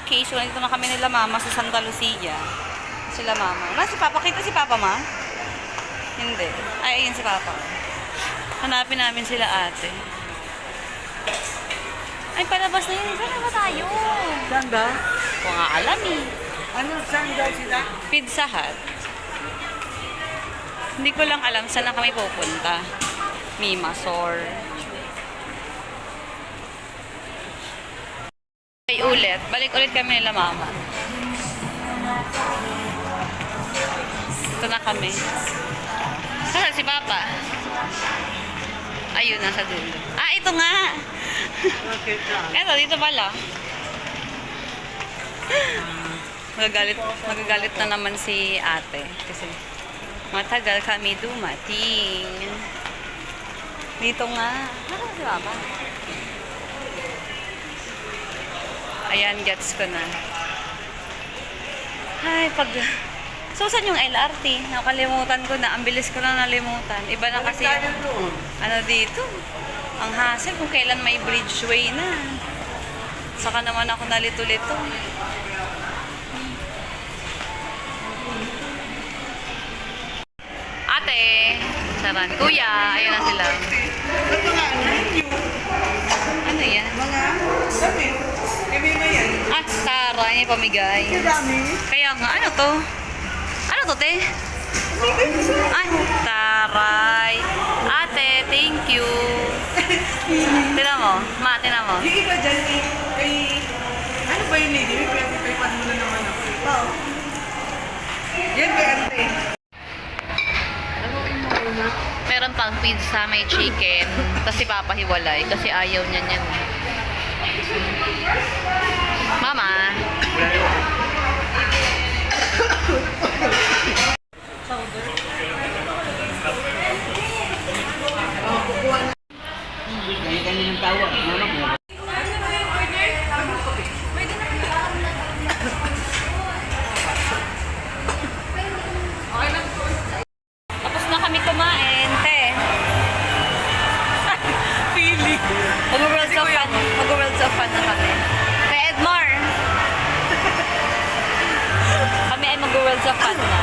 case. So, nandito na kami nila mama sa Santa Lucia. Sila mama. Wala si Papa. Kita si Papa, ma? Hindi. Ay, ayun si Papa. Hanapin namin sila ate. Ay, palabas na yun. Saan na ba tayo? Saan ba? Kung nga alam eh. Ano, saan daw sila? Pizza Hut. Hindi ko lang alam saan na kami pupunta. Mimasor. Ay, ulit. Balik ulit kami nila mama. Ito na kami. Saan si Papa? Ayun, nasa dulo. Ah, ito nga! Bakit na? Eto, dito pala. Magagalit na naman si ate. Kasi matagal kami dumating. Dito nga. Nakaka si Papa. Ayan, gets ko na. Ay, pag... So, saan yung LRT? Nakalimutan ko na. Ang bilis ko na nalimutan. Iba na kasi yung... Ano dito? Ang hassle kung kailan may bridgeway na. Saka naman ako nalito-lito. Ate! Saran. Kuya! Ayun na sila. Ano yan? Mga dami. Kami na yan. Ah, Tara. Yan yung pamigay. Dami. Kaya nga, ano to? Ano to, te? Ay, taray. Ate, thank you. Tignan mo. Ma, tignan mo. Yung iba dyan ay... Ano ba yung lady? May 25 mo na naman ako. Oo. Yan kay ante. Ano yung mga una? Meron pang pizza, may chicken. Tapos si Papa hiwalay kasi ayaw niya niyan. Mama. Ganyan ng tawag. Mama mo. Tapos na kami kumain, te. Feeling. Mag-worlds of fun. Mag-worlds of fun na kami. Kay Edmar. Kami ay mag-worlds of fun na.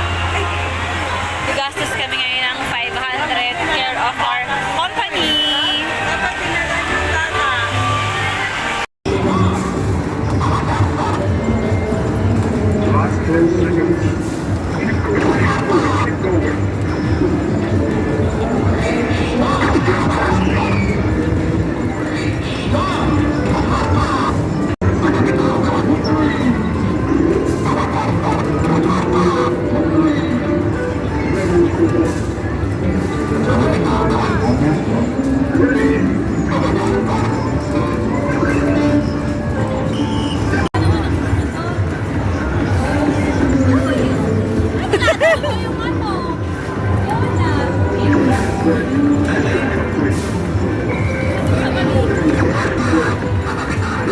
Gagastos kami ngayon ng 500 care of our company. Dapat pinalagyan yung tata. Last 10 seconds. Keep going. Keep going.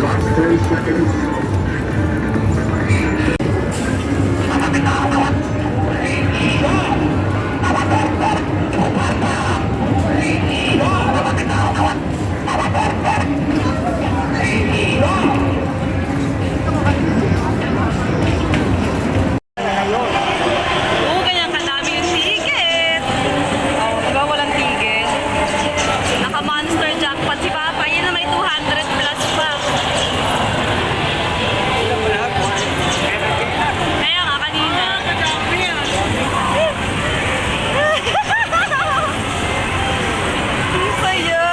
Last 10 seconds. Oo, ganyan kadami yung ticket. Oh, di ba walang ticket? Naka-monster jackpot si Papa. Yan na may 200 plus pa. Kaya nga kanina. Ang sayo.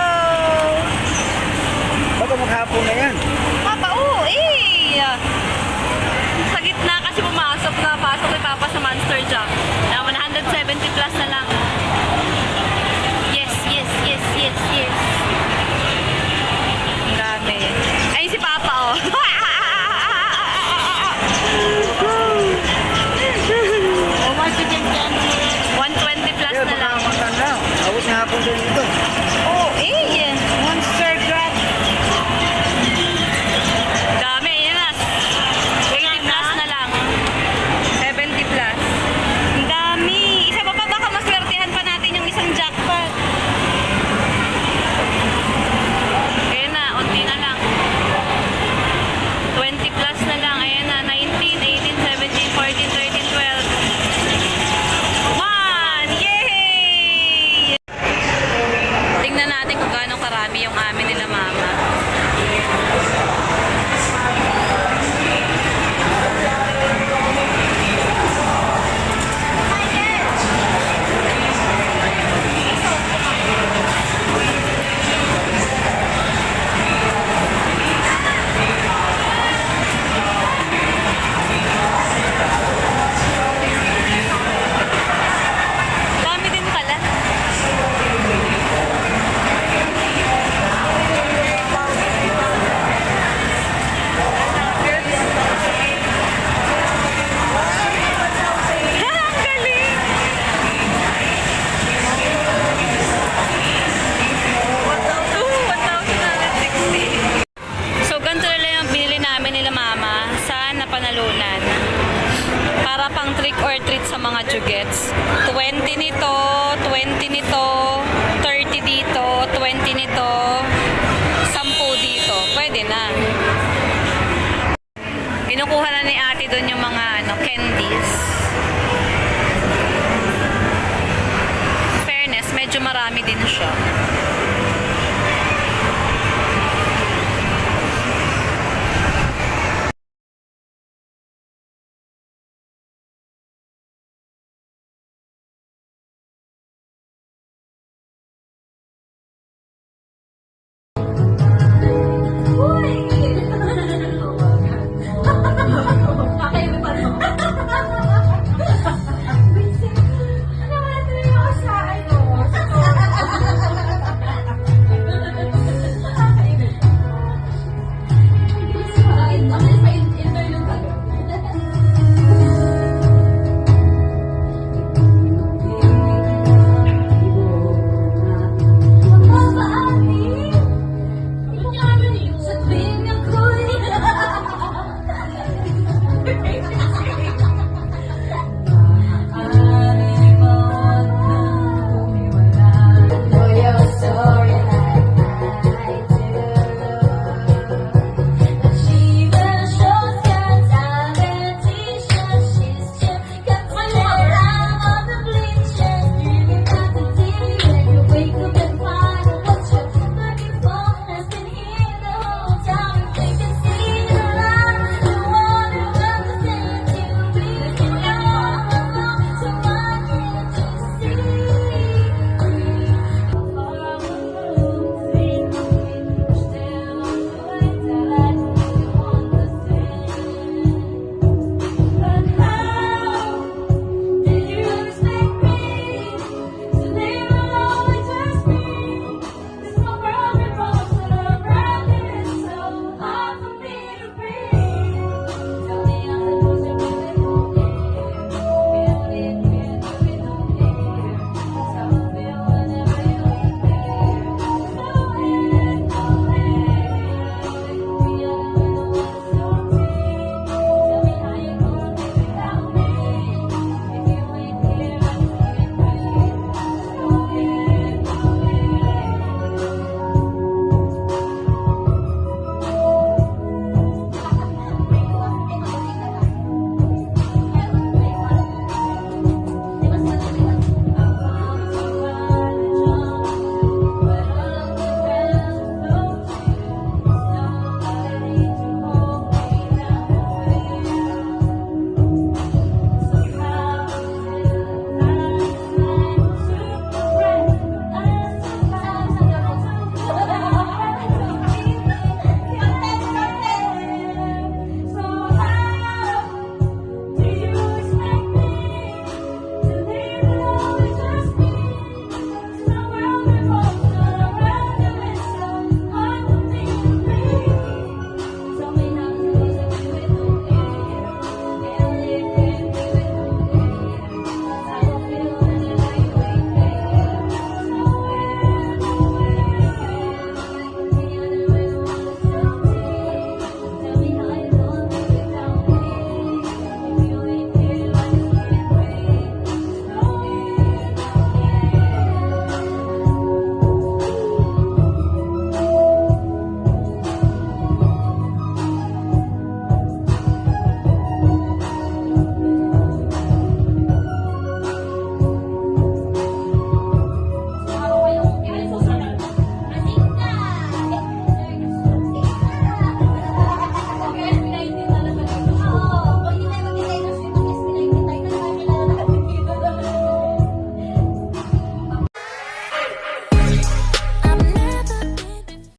Baka maghapon na yan. Papa, oo, eh. Sa gitna kasi pumasok na pasok ni Papa sa monster jack. Na 170 plus na lang. Yes, yes, yes, yes, yes. Ang dami. Ay, si Papa, oh. Oh, my chicken can. 120 plus Kaya na lang. magkakapaganda. Awit na hapon din ito. Oh, eh. Monster Grab. Dami, yun na. 80 plus na lang. 70 plus. Ang dami. Isa pa baka mas Gets? 20